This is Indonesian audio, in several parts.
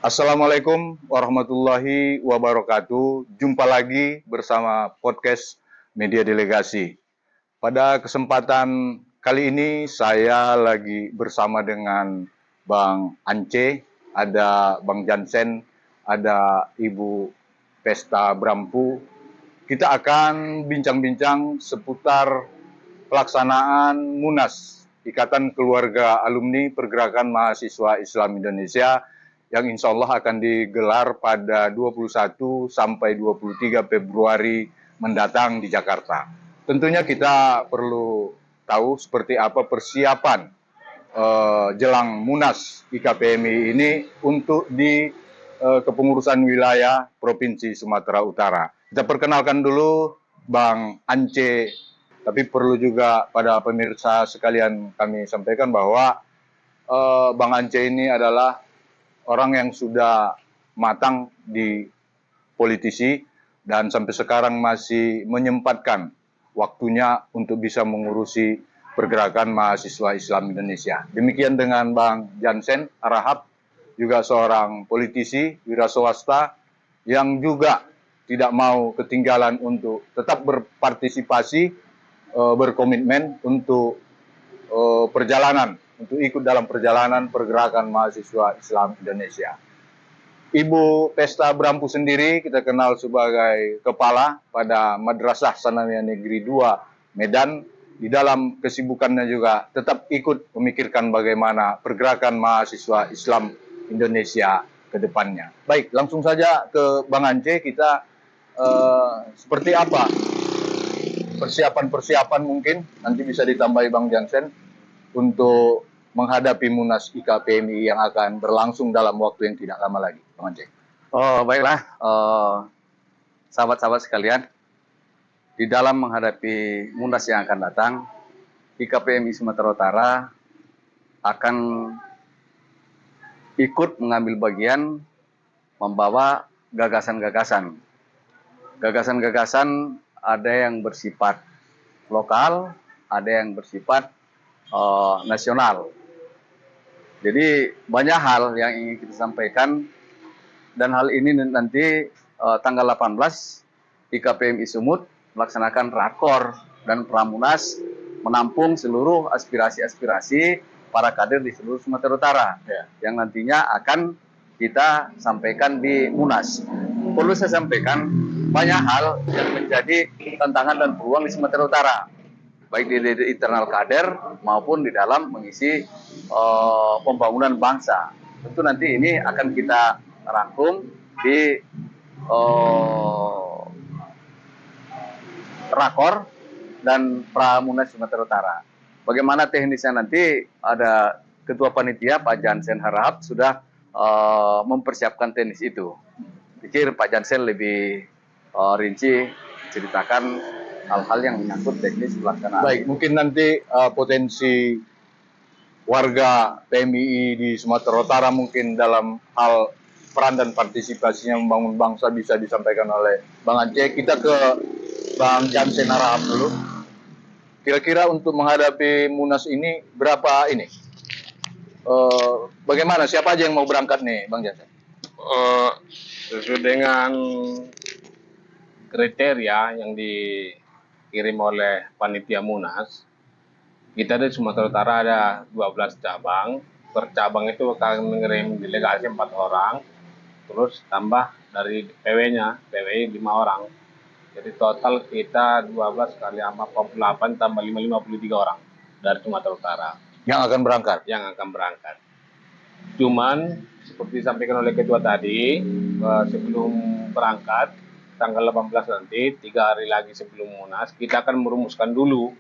Assalamualaikum warahmatullahi wabarakatuh. Jumpa lagi bersama podcast Media Delegasi. Pada kesempatan kali ini saya lagi bersama dengan Bang Ance, ada Bang Jansen, ada Ibu Pesta Brampu. Kita akan bincang-bincang seputar pelaksanaan Munas, Ikatan Keluarga Alumni Pergerakan Mahasiswa Islam Indonesia yang insya Allah akan digelar pada 21 sampai 23 Februari mendatang di Jakarta. Tentunya kita perlu tahu seperti apa persiapan jelang Munas IKPMI ini untuk di kepengurusan wilayah Provinsi Sumatera Utara. Kita perkenalkan dulu Bang Ance, tapi perlu juga pada pemirsa sekalian kami sampaikan bahwa Bang Ance ini adalah orang yang sudah matang di politisi dan sampai sekarang masih menyempatkan waktunya untuk bisa mengurusi pergerakan mahasiswa Islam Indonesia. Demikian dengan Bang Jansen Arahap, juga seorang politisi wira swasta yang juga tidak mau ketinggalan untuk tetap berpartisipasi, berkomitmen untuk perjalanan, untuk ikut dalam perjalanan pergerakan mahasiswa Islam Indonesia. Ibu Pesta Brampu sendiri kita kenal sebagai kepala pada Madrasah Sanawiyah Negeri 2 Medan. Di dalam kesibukannya juga tetap ikut memikirkan bagaimana pergerakan mahasiswa Islam Indonesia ke depannya. Baik, langsung saja ke Bang Ance, kita seperti apa persiapan-persiapan mungkin nanti bisa ditambahi Bang Jansen untuk menghadapi Munas IKPMI yang akan berlangsung dalam waktu yang tidak lama lagi, Bang Ance. Oh, baiklah, sahabat-sahabat sekalian, di dalam menghadapi Munas yang akan datang, IKPMI Sumatera Utara akan ikut mengambil bagian membawa gagasan-gagasan. Gagasan-gagasan ada yang bersifat lokal, ada yang bersifat nasional. Jadi banyak hal yang ingin kita sampaikan, dan hal ini nanti tanggal 18 IKPMI Sumut melaksanakan rakor dan pramunas menampung seluruh aspirasi-aspirasi para kader di seluruh Sumatera Utara yang nantinya akan kita sampaikan di Munas. Perlu saya sampaikan banyak hal yang menjadi tantangan dan peluang di Sumatera Utara, baik di internal kader maupun di dalam mengisi pembangunan bangsa. Tentu nanti ini akan kita rangkum di rakor dan pramunas Sumatera Utara. Bagaimana teknisnya nanti ada Ketua Panitia Pak Jansen Harahap sudah mempersiapkan teknis itu. Pikir Pak Jansen lebih rinci ceritakan hal-hal yang menyangkut teknis pelaksanaan. Baik, mungkin nanti potensi warga PMII di Sumatera Utara mungkin dalam hal peran dan partisipasinya membangun bangsa bisa disampaikan oleh Bang Ance. Kita ke Bang Jansen Arahap dulu. Kira-kira untuk menghadapi Munas ini berapa ini? Bagaimana? Siapa aja yang mau berangkat nih, Bang Jansen? Sesuai dengan kriteria yang dikirim oleh panitia Munas, kita di Sumatera Utara ada 12 cabang. Per cabang itu akan mengirim delegasi 4 orang, terus tambah dari PW-nya, PWI 5 orang. Jadi total kita 12 kali 48 tambah 5, 53 orang dari Sumatera Utara Yang akan berangkat? yang akan berangkat. Cuman seperti disampaikan oleh ketua tadi, sebelum berangkat tanggal 18 nanti, 3 hari lagi sebelum Munas, kita akan merumuskan dulu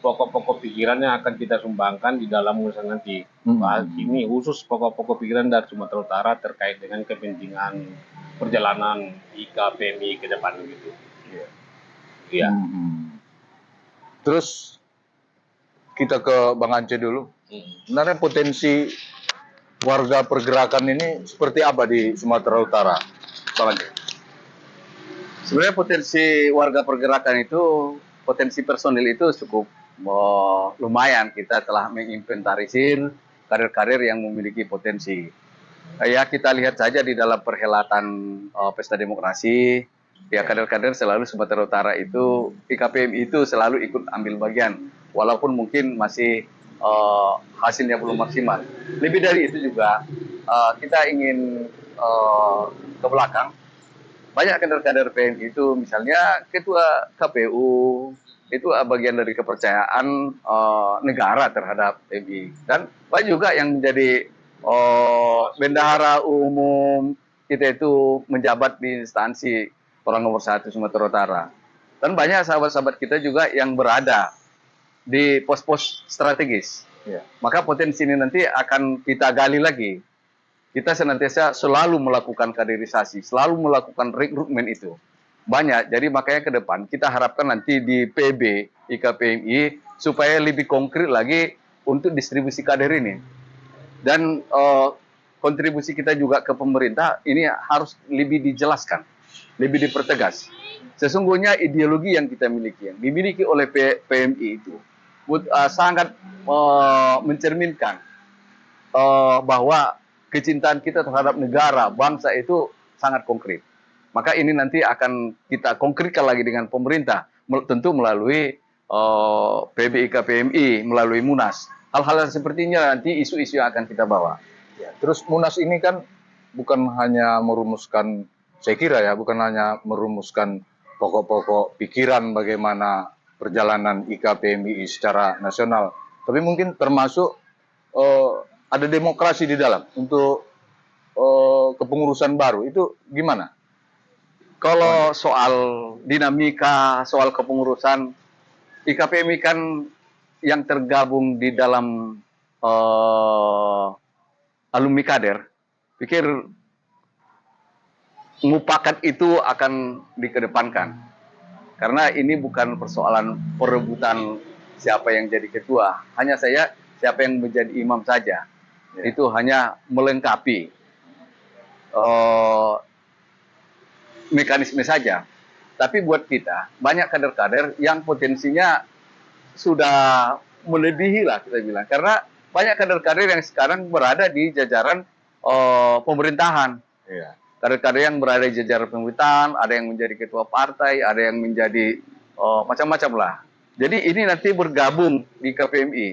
pokok-pokok pikiran yang akan kita sumbangkan di dalam Munas nanti. Ini khusus pokok-pokok pikiran dari Sumatera Utara terkait dengan kepentingan perjalanan IKPMI ke depan gitu. Iya. Terus kita ke Bang Ance dulu. Sebenarnya potensi warga pergerakan ini seperti apa di Sumatera Utara, Bang Ance? Sebenarnya potensi warga pergerakan itu, potensi personil itu cukup lumayan. Kita telah menginventarisir karir-karir yang memiliki potensi. Ya, kita lihat saja di dalam perhelatan Pesta Demokrasi, ya kader-kader selalu Sumatera Utara itu, IKPMI itu selalu ikut ambil bagian, walaupun mungkin masih hasilnya belum maksimal. Lebih dari itu juga, kita ingin ke belakang, banyak kader-kader PMI itu, misalnya ketua KPU, itu bagian dari kepercayaan negara terhadap PMI. Dan banyak juga yang menjadi bendahara umum kita itu menjabat di instansi orang nomor satu Sumatera Utara. Dan banyak sahabat-sahabat kita juga yang berada di pos-pos strategis. Ya. Maka potensi ini nanti akan kita gali lagi. Kita senantiasa selalu melakukan kaderisasi, selalu melakukan rekrutmen itu. Banyak, jadi makanya ke depan kita harapkan nanti di PB, IKPMI, supaya lebih konkret lagi untuk distribusi kader ini. Dan kontribusi kita juga ke pemerintah ini harus lebih dijelaskan, lebih dipertegas. Sesungguhnya ideologi yang kita miliki, yang dimiliki oleh PMI itu sangat mencerminkan bahwa kecintaan kita terhadap negara, bangsa itu sangat konkret. Maka ini nanti akan kita konkretkan lagi dengan pemerintah, tentu melalui PBIK PMI, melalui Munas. Hal-hal yang sepertinya nanti isu-isu yang akan kita bawa. Ya. Terus Munas ini kan bukan hanya merumuskan, saya kira ya, bukan hanya merumuskan pokok-pokok pikiran bagaimana perjalanan IKPMI secara nasional, tapi mungkin termasuk ada demokrasi di dalam untuk kepengurusan baru. Itu gimana? Kalau soal dinamika, soal kepengurusan, IKPMI kan yang tergabung di dalam alumni kader, pikir mupakat itu akan dikedepankan. Karena ini bukan persoalan perebutan siapa yang jadi ketua, hanya saya siapa yang menjadi imam saja. Ya. Itu hanya melengkapi mekanisme saja. Tapi buat kita, banyak kader-kader yang potensinya sudah melebihi lah kita bilang. Karena banyak kader-kader yang sekarang berada di jajaran pemerintahan. Iya. Kader-kader yang berada di jajaran pemerintahan, ada yang menjadi ketua partai, ada yang menjadi macam-macam lah. Jadi ini nanti bergabung di KPMI.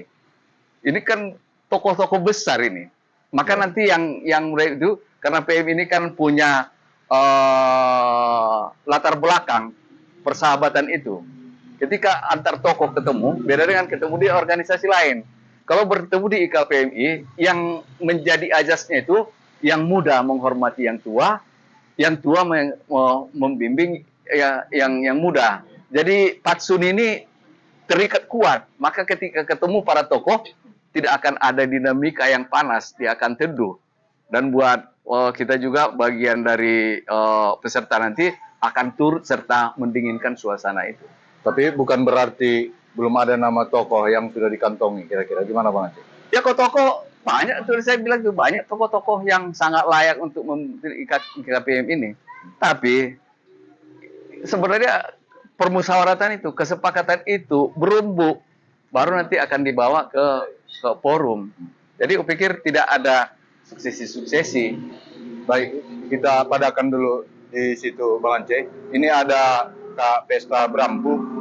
Ini kan tokoh-tokoh besar ini. Maka nanti yang itu, karena PMI ini kan punya latar belakang persahabatan itu. Ketika antar tokoh ketemu, beda dengan ketemu di organisasi lain. Kalau bertemu di IKPMI, yang menjadi ajasnya itu yang muda menghormati yang tua membimbing yang muda. Jadi patsun ini terikat kuat. Maka ketika ketemu para tokoh, tidak akan ada dinamika yang panas, dia akan teduh. Dan buat kita juga bagian dari peserta nanti akan turut serta mendinginkan suasana itu. Tapi bukan berarti belum ada nama tokoh yang sudah dikantongi, kira-kira gimana Bang Aceh? Ya kok tokoh banyak tuh, saya bilang tuh banyak tokoh-tokoh yang sangat layak untuk memimpin IKPM ini. Tapi sebenarnya permusyawaratan itu, kesepakatan itu berembuk, baru nanti akan dibawa ke forum. Jadi aku pikir tidak ada suksesi-suksesi. Baik, kita padakan dulu di situ Bang Aceh. Ini ada Kak Pesta Brambu.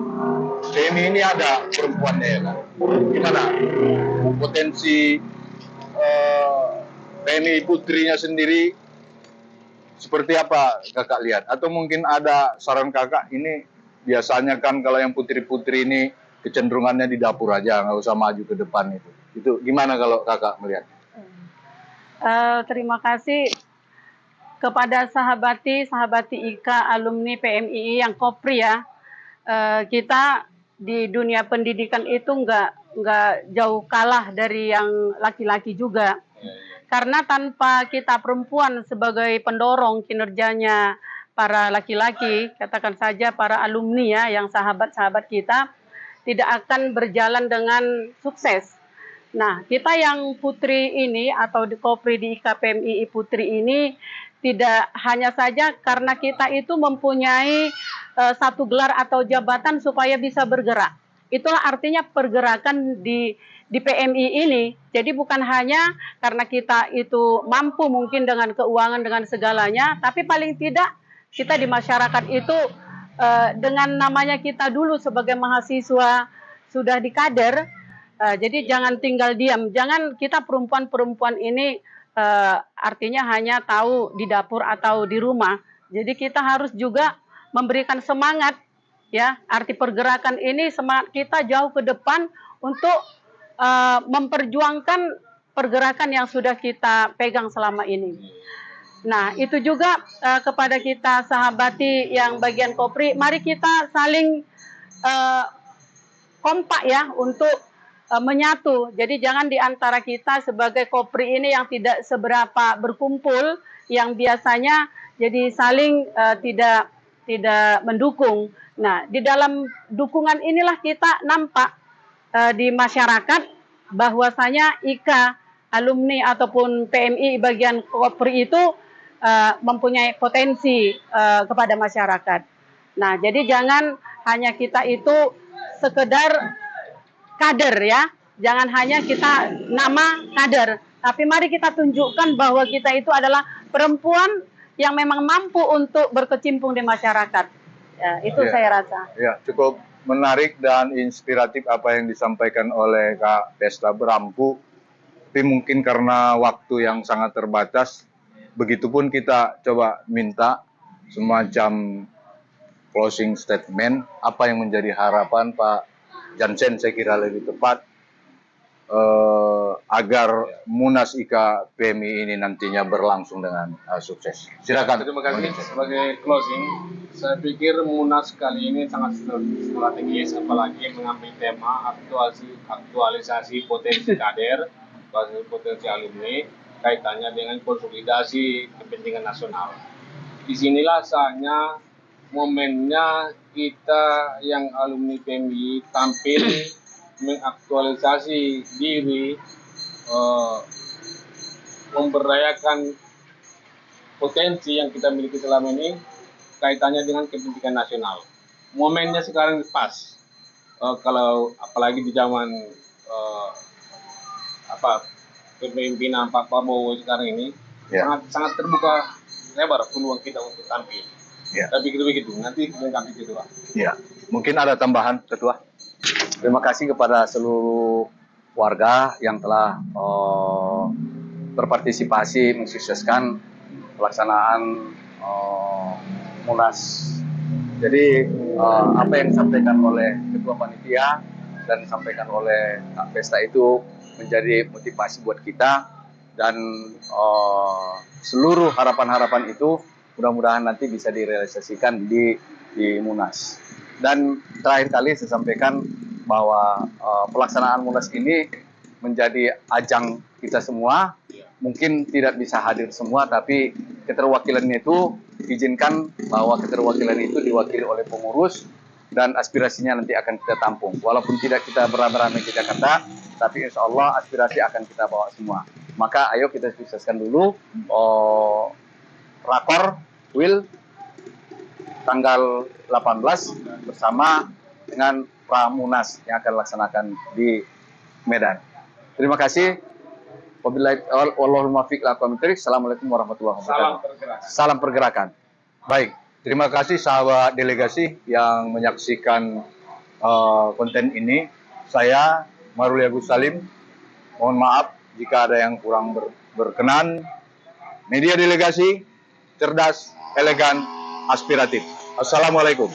PMI ini ada perempuannya ya kan? Gimana potensi PMI putrinya sendiri seperti apa kakak lihat? Atau mungkin ada saran kakak, ini biasanya kan kalau yang putri-putri ini kecenderungannya di dapur aja, nggak usah maju ke depan itu. Itu gimana kalau kakak melihat? Terima kasih kepada sahabati IKA alumni PMII yang kopri ya. Kita di dunia pendidikan itu nggak jauh kalah dari yang laki-laki juga. Karena tanpa kita perempuan sebagai pendorong kinerjanya para laki-laki, katakan saja para alumni ya, yang sahabat-sahabat kita, tidak akan berjalan dengan sukses. Nah, kita yang putri ini atau di kopri di IKPMI Putri ini tidak hanya saja karena kita itu mempunyai satu gelar atau jabatan supaya bisa bergerak. Itulah artinya pergerakan di di PMI ini. Jadi bukan hanya karena kita itu mampu mungkin dengan keuangan, dengan segalanya, tapi paling tidak kita di masyarakat itu dengan namanya kita dulu sebagai mahasiswa sudah di kader, jadi jangan tinggal diam. Jangan kita perempuan-perempuan ini artinya hanya tahu di dapur atau di rumah. Jadi kita harus juga memberikan semangat, ya. Arti pergerakan ini semangat kita jauh ke depan untuk memperjuangkan pergerakan yang sudah kita pegang selama ini. Nah, itu juga kepada kita sahabati yang bagian Kopri, mari kita saling kompak ya untuk menyatu. Jadi jangan di antara kita sebagai Kopri ini yang tidak seberapa berkumpul, yang biasanya jadi saling tidak mendukung. Nah, di dalam dukungan inilah kita nampak di masyarakat bahwasanya IKA, alumni ataupun PMI bagian Kopri itu mempunyai potensi kepada masyarakat. Nah, jadi jangan hanya kita itu sekedar kader ya, jangan hanya kita nama kader, tapi mari kita tunjukkan bahwa kita itu adalah perempuan yang memang mampu untuk berkecimpung di masyarakat. Ya, itu saya rasa. Ya, cukup menarik dan inspiratif apa yang disampaikan oleh Kak Desta Berampu. Tapi mungkin karena waktu yang sangat terbatas, begitupun kita coba minta semacam closing statement, apa yang menjadi harapan Pak Jansen, saya kira lebih tepat, agar Munas IKA PMI ini nantinya berlangsung dengan sukses. Silakan. Terima kasih. Sebagai closing, saya pikir Munas kali ini sangat strategis, apalagi mengambil tema aktualisasi potensi kader, potensi alumni, kaitannya dengan konsolidasi kepentingan nasional. Disinilah saatnya, momennya kita yang alumni PMI tampil mengaktualisasi diri, memberdayakan potensi yang kita miliki selama ini kaitannya dengan kepentingan nasional. Momennya sekarang pas, kalau apalagi di zaman kepemimpinan Pak Prabowo sekarang ini, sangat terbuka lebar peluang kita untuk tampil. Tapi begitu, nanti kami kedua. Ya, mungkin ada tambahan, Ketua. Terima kasih kepada seluruh warga yang telah berpartisipasi mensukseskan pelaksanaan Munas. Jadi apa yang disampaikan oleh Ketua Panitia dan disampaikan oleh Kak Desta itu menjadi motivasi buat kita, dan seluruh harapan-harapan itu mudah-mudahan nanti bisa direalisasikan di Munas. Dan terakhir kali saya sampaikan bahwa pelaksanaan Munas ini menjadi ajang kita semua. Mungkin tidak bisa hadir semua, tapi keterwakilannya itu izinkan bahwa keterwakilan itu diwakili oleh pengurus, dan aspirasinya nanti akan kita tampung. Walaupun tidak kita beramai-ramai ke Jakarta, tapi insya Allah aspirasi akan kita bawa semua. Maka ayo kita sukseskan dulu rakor Will tanggal 18 bersama dengan Pramunas yang akan dilaksanakan di Medan. Terima kasih. Assalamualaikum warahmatullahi wabarakatuh. Salam pergerakan. Baik, terima kasih sahabat delegasi yang menyaksikan konten ini. Saya Maruli Agus Salim, mohon maaf jika ada yang kurang berkenan. Media delegasi, cerdas, elegan, aspiratif. Assalamualaikum.